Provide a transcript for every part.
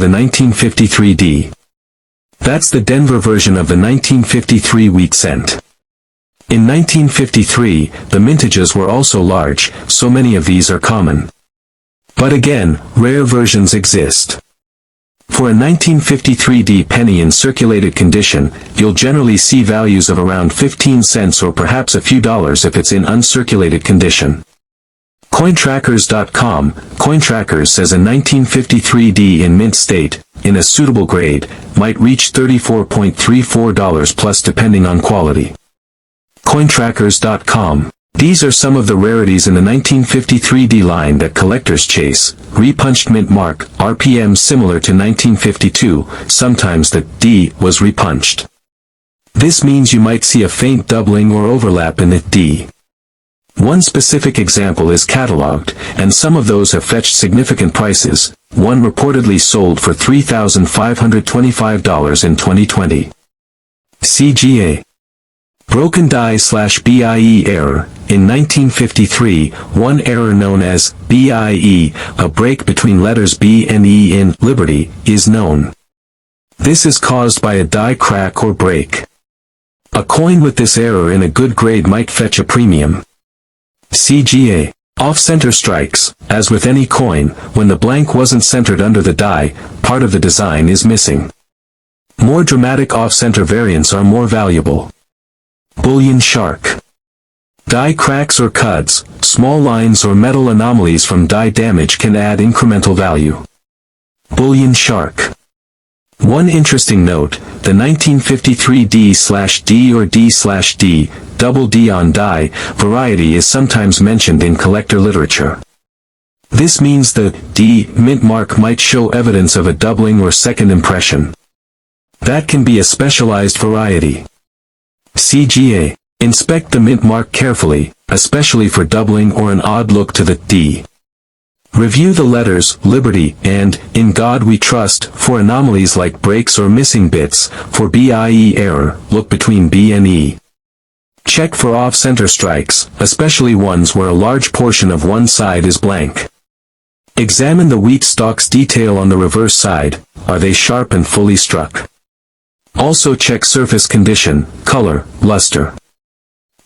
the 1953D. That's the Denver version of the 1953 wheat cent. In 1953, the mintages were also large, so many of these are common. But again, rare versions exist. For a 1953D penny in circulated condition, you'll generally see values of around 15 cents or perhaps a few dollars if it's in uncirculated condition. Cointrackers.com, Cointrackers says a 1953D in mint state, in a suitable grade, might reach $34.34 plus depending on quality. Cointrackers.com. These are some of the rarities in the 1953D line that collectors chase. Repunched mint mark, RPM similar to 1952, sometimes the D was repunched. This means you might see a faint doubling or overlap in the D. One specific example is cataloged, and some of those have fetched significant prices. One reportedly sold for $3,525 in 2020. CGA. Broken die/BIE error. In 1953, one error known as BIE, a break between letters B and E in Liberty, is known. This is caused by a die crack or break. A coin with this error in a good grade might fetch a premium. CGA. Off-center strikes. As with any coin, when the blank wasn't centered under the die, part of the design is missing. More dramatic off-center variants are more valuable. Bullion shark. Die cracks or cuts, small lines or metal anomalies from die damage can add incremental value. Bullion shark. One interesting note, the 1953 D/D or D/D, double D on die, variety is sometimes mentioned in collector literature. This means the D mint mark might show evidence of a doubling or second impression. That can be a specialized variety. CGA. Inspect the mint mark carefully, especially for doubling or an odd look to the D. Review the letters Liberty and In God We Trust for anomalies like breaks or missing bits. For BIE error, look between B and E. Check for off-center strikes, especially ones where a large portion of one side is blank. Examine the wheat stalks detail on the reverse side. Are they sharp and fully struck? Also check surface condition, color, luster.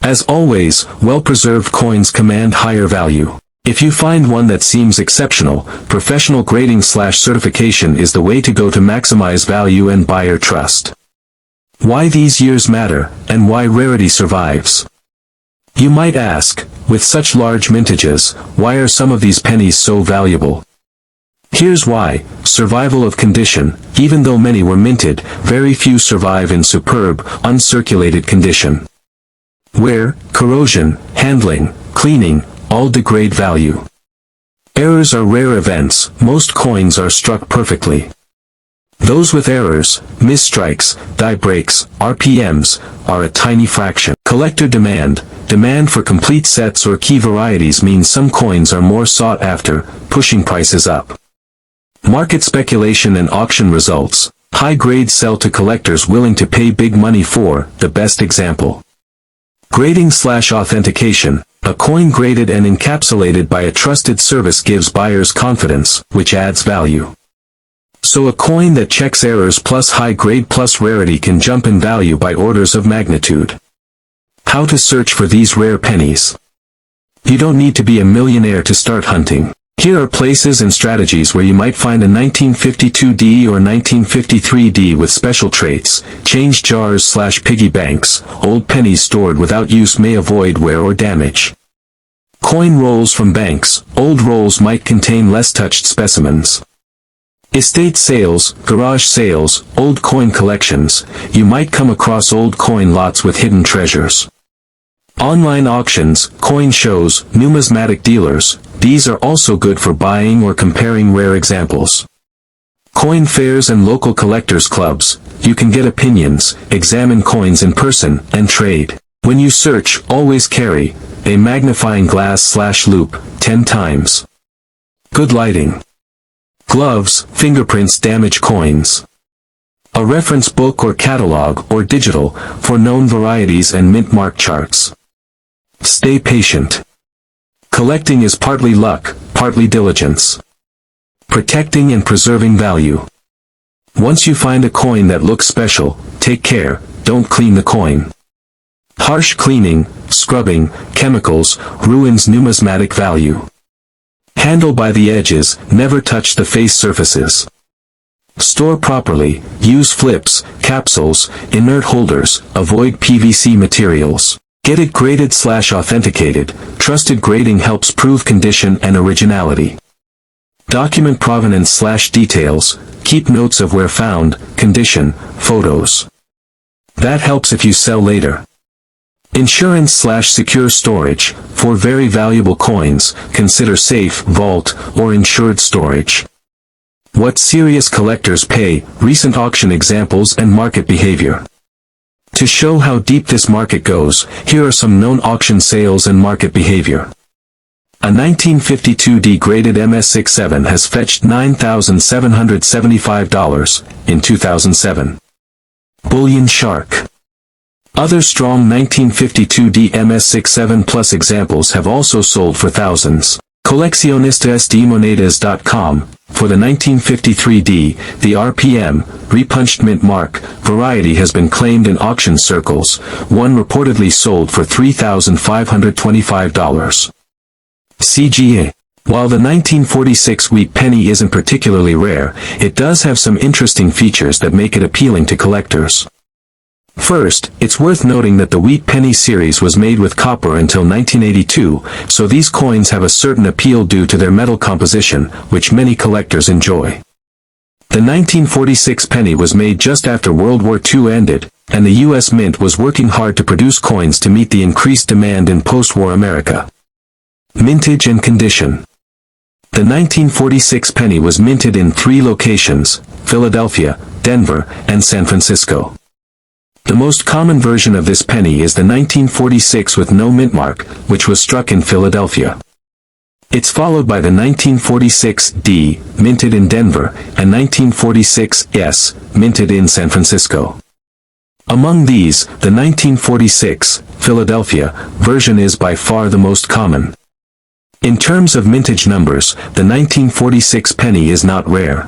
As always, well-preserved coins command higher value. If you find one that seems exceptional, professional grading/certification is the way to go to maximize value and buyer trust. Why these years matter, and why rarity survives. You might ask, with such large mintages, why are some of these pennies so valuable? Here's why. Survival of condition. Even though many were minted, very few survive in superb, uncirculated condition. Wear, corrosion, handling, cleaning, all degrade value. Errors are rare events. Most coins are struck perfectly. Those with errors, misstrikes, die breaks, RPMs, are a tiny fraction. Collector demand. Demand for complete sets or key varieties means some coins are more sought after, pushing prices up. Market speculation and auction results. High grades sell to collectors willing to pay big money for, the best example. Grading/authentication. A coin graded and encapsulated by a trusted service gives buyers confidence, which adds value. So a coin that checks errors plus high grade plus rarity can jump in value by orders of magnitude. How to search for these rare pennies. You don't need to be a millionaire to start hunting. Here are places and strategies where you might find a 1952D or 1953D with special traits. Change jars/piggy banks. Old pennies stored without use may avoid wear or damage. Coin rolls from banks. Old rolls might contain less touched specimens. Estate sales, garage sales, old coin collections. You might come across old coin lots with hidden treasures. Online auctions, coin shows, numismatic dealers. These are also good for buying or comparing rare examples. Coin fairs and local collectors clubs. You can get opinions, examine coins in person, and trade. When you search, always carry a magnifying glass/loupe 10 times. Good lighting. Gloves, fingerprints damage coins. A reference book or catalog or digital for known varieties and mint mark charts. Stay patient. Collecting is partly luck, partly diligence. Protecting and preserving value. Once you find a coin that looks special, take care, don't clean the coin. Harsh cleaning, scrubbing, chemicals, ruins numismatic value. Handle by the edges, never touch the face surfaces. Store properly, use flips, capsules, inert holders, avoid PVC materials. Get it graded/authenticated, trusted grading helps prove condition and originality. Document provenance/details, keep notes of where found, condition, photos. That helps if you sell later. Insurance/secure storage, for very valuable coins, consider safe, vault, or insured storage. What serious collectors pay, recent auction examples and market behavior. To show how deep this market goes, here are some known auction sales and market behavior. A 1952 degraded MS67 has fetched $9,775 in 2007. Bullion Shark. Other strong 1952D MS67 Plus examples have also sold for thousands. Coleccionistasdemonedas.com. For the 1953D, the RPM, repunched mint mark, variety has been claimed in auction circles, one reportedly sold for $3,525. CGA. While the 1946 wheat penny isn't particularly rare, it does have some interesting features that make it appealing to collectors. First, it's worth noting that the wheat penny series was made with copper until 1982, so these coins have a certain appeal due to their metal composition, which many collectors enjoy. The 1946 penny was made just after World War II ended, and the U.S. Mint was working hard to produce coins to meet the increased demand in post-war America. Mintage and condition. The 1946 penny was minted in 3 locations: Philadelphia, Denver, and San Francisco. The most common version of this penny is the 1946 with no mint mark, which was struck in Philadelphia. It's followed by the 1946D, minted in Denver, and 1946S, minted in San Francisco. Among these, the 1946, Philadelphia, version is by far the most common. In terms of mintage numbers, the 1946 penny is not rare.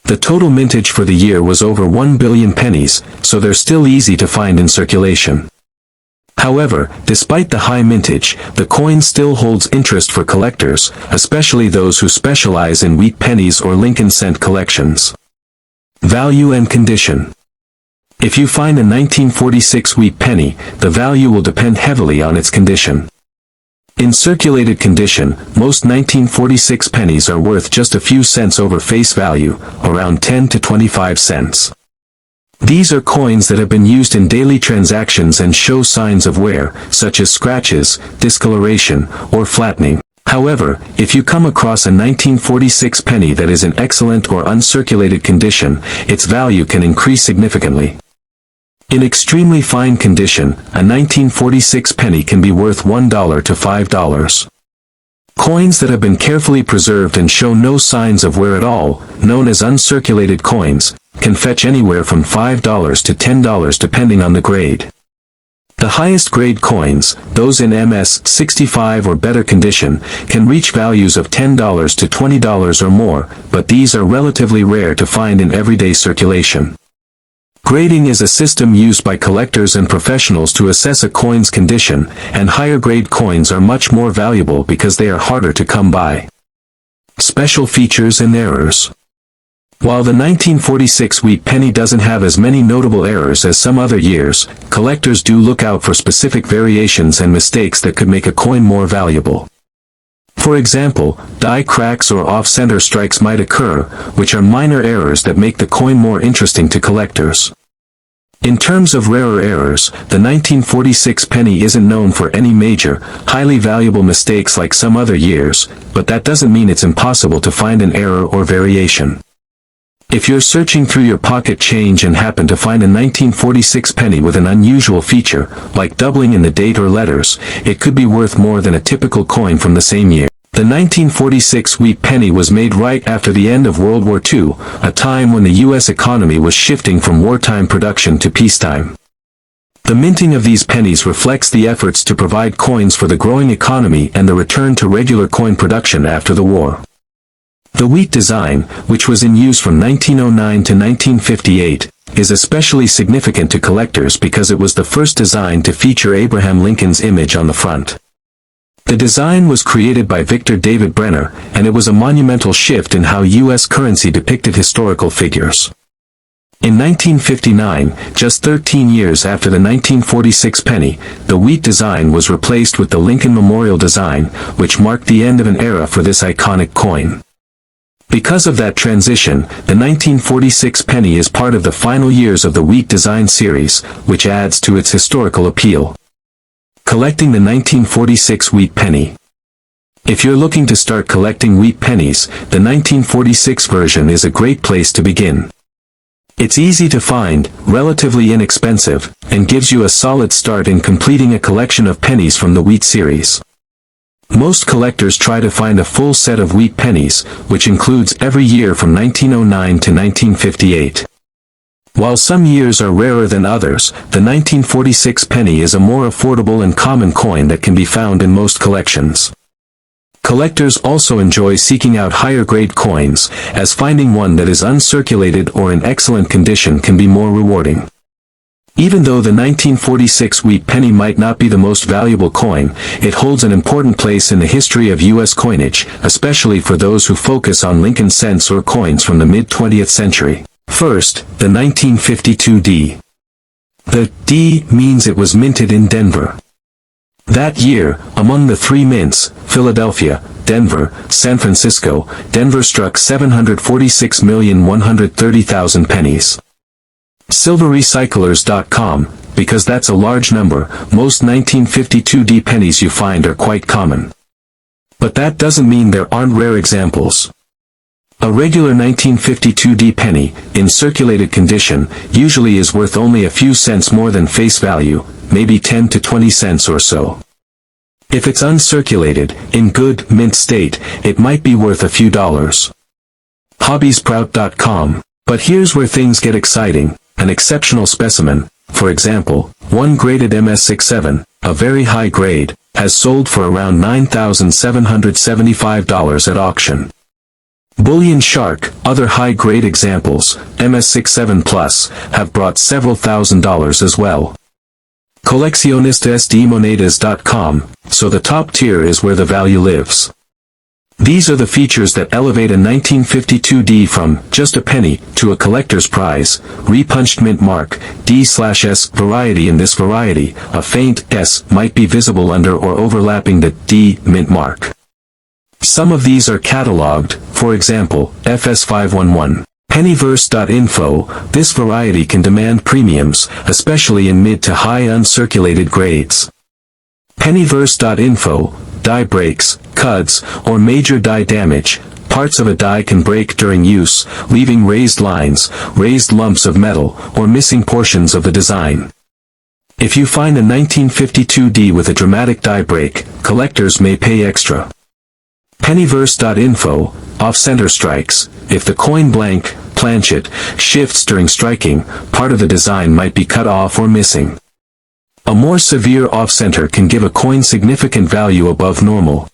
The total mintage for the year was over 1 billion pennies, so they're still easy to find in circulation. However, despite the high mintage, the coin still holds interest for collectors, especially those who specialize in wheat pennies or Lincoln cent collections. Value and condition. If you find a 1946 wheat penny, the value will depend heavily on its condition. In circulated condition, most 1946 pennies are worth just a few cents over face value, around 10 to 25 cents. These are coins that have been used in daily transactions and show signs of wear, such as scratches, discoloration, or flattening. However, if you come across a 1946 penny that is in excellent or uncirculated condition, its value can increase significantly. In extremely fine condition, a 1946 penny can be worth $1 to $5. Coins that have been carefully preserved and show no signs of wear at all, known as uncirculated coins, can fetch anywhere from $5 to $10 depending on the grade. The highest grade coins, those in MS65 or better condition, can reach values of $10 to $20 or more, but these are relatively rare to find in everyday circulation. Grading is a system used by collectors and professionals to assess a coin's condition, and higher grade coins are much more valuable because they are harder to come by. Special features and errors. While the 1946 wheat penny doesn't have as many notable errors as some other years, collectors do look out for specific variations and mistakes that could make a coin more valuable. For example, die cracks or off-center strikes might occur, which are minor errors that make the coin more interesting to collectors. In terms of rarer errors, the 1946 penny isn't known for any major, highly valuable mistakes like some other years, but that doesn't mean it's impossible to find an error or variation. If you're searching through your pocket change and happen to find a 1946 penny with an unusual feature, like doubling in the date or letters, it could be worth more than a typical coin from the same year. The 1946 wheat penny was made right after the end of World War II, a time when the U.S. economy was shifting from wartime production to peacetime. The minting of these pennies reflects the efforts to provide coins for the growing economy and the return to regular coin production after the war. The wheat design, which was in use from 1909 to 1958, is especially significant to collectors because it was the first design to feature Abraham Lincoln's image on the front. The design was created by Victor David Brenner, and it was a monumental shift in how U.S. currency depicted historical figures. In 1959, just 13 years after the 1946 penny, the wheat design was replaced with the Lincoln Memorial design, which marked the end of an era for this iconic coin. Because of that transition, the 1946 penny is part of the final years of the wheat design series, which adds to its historical appeal. Collecting the 1946 wheat penny. If you're looking to start collecting wheat pennies, the 1946 version is a great place to begin. It's easy to find, relatively inexpensive, and gives you a solid start in completing a collection of pennies from the wheat series. Most collectors try to find a full set of wheat pennies, which includes every year from 1909 to 1958. While some years are rarer than others, the 1946 penny is a more affordable and common coin that can be found in most collections. Collectors also enjoy seeking out higher-grade coins, as finding one that is uncirculated or in excellent condition can be more rewarding. Even though the 1946 wheat penny might not be the most valuable coin, it holds an important place in the history of U.S. coinage, especially for those who focus on Lincoln cents or coins from the mid-20th century. First, the 1952 D. The D means it was minted in Denver. That year, among the three mints, Philadelphia, Denver, San Francisco, Denver struck 746,130,000 pennies. SilverRecyclers.com, because that's a large number, most 1952 D pennies you find are quite common. But that doesn't mean there aren't rare examples. A regular 1952 D penny, in circulated condition, usually is worth only a few cents more than face value, maybe 10 to 20 cents or so. If it's uncirculated, in good, mint state, it might be worth a few dollars. Hobbiesprout.com. But here's where things get exciting. An exceptional specimen, for example, one graded MS67, a very high grade, has sold for around $9,775 at auction. Bullion Shark, other high-grade examples, MS67 Plus, have brought several $1,000s as well. Coleccionistasdemonedas.com, so the top tier is where the value lives. These are the features that elevate a 1952 D from just a penny to a collector's prize. Repunched mint mark, D/S variety. In this variety, a faint S might be visible under or overlapping the D mint mark. Some of these are catalogued, for example, FS511. Pennyverse.info, this variety can demand premiums, especially in mid to high uncirculated grades. Pennyverse.info, die breaks, cuts, or major die damage. Parts of a die can break during use, leaving raised lines, raised lumps of metal, or missing portions of the design. If you find a 1952 D with a dramatic die break, collectors may pay extra. Pennyverse.info, off-center strikes. If the coin blank, planchet, shifts during striking, part of the design might be cut off or missing. A more severe off-center can give a coin significant value above normal.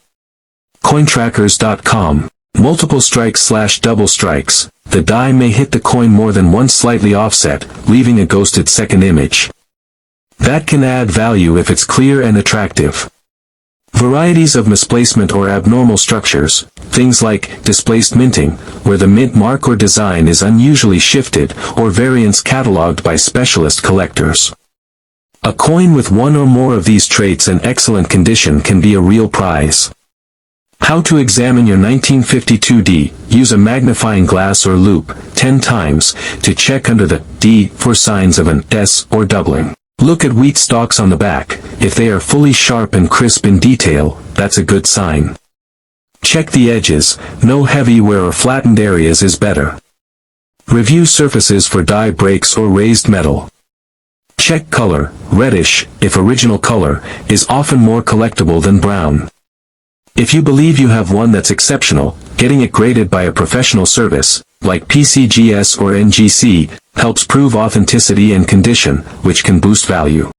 Cointrackers.com. Multiple strikes/double strikes. The die may hit the coin more than once slightly offset, leaving a ghosted second image. That can add value if it's clear and attractive. Varieties of misplacement or abnormal structures, things like displaced minting, where the mint mark or design is unusually shifted, or variants catalogued by specialist collectors. A coin with one or more of these traits in excellent condition can be a real prize. How to examine your 1952 D. Use a magnifying glass or loupe 10 times to check under the D for signs of an S or doubling. Look at wheat stalks on the back. If they are fully sharp and crisp in detail, that's a good sign. Check the edges. No heavy wear or flattened areas is better. Review surfaces for die breaks or raised metal. Check color. Reddish, if original color, is often more collectible than brown. If you believe you have one that's exceptional, getting it graded by a professional service, like PCGS or NGC, helps prove authenticity and condition, which can boost value.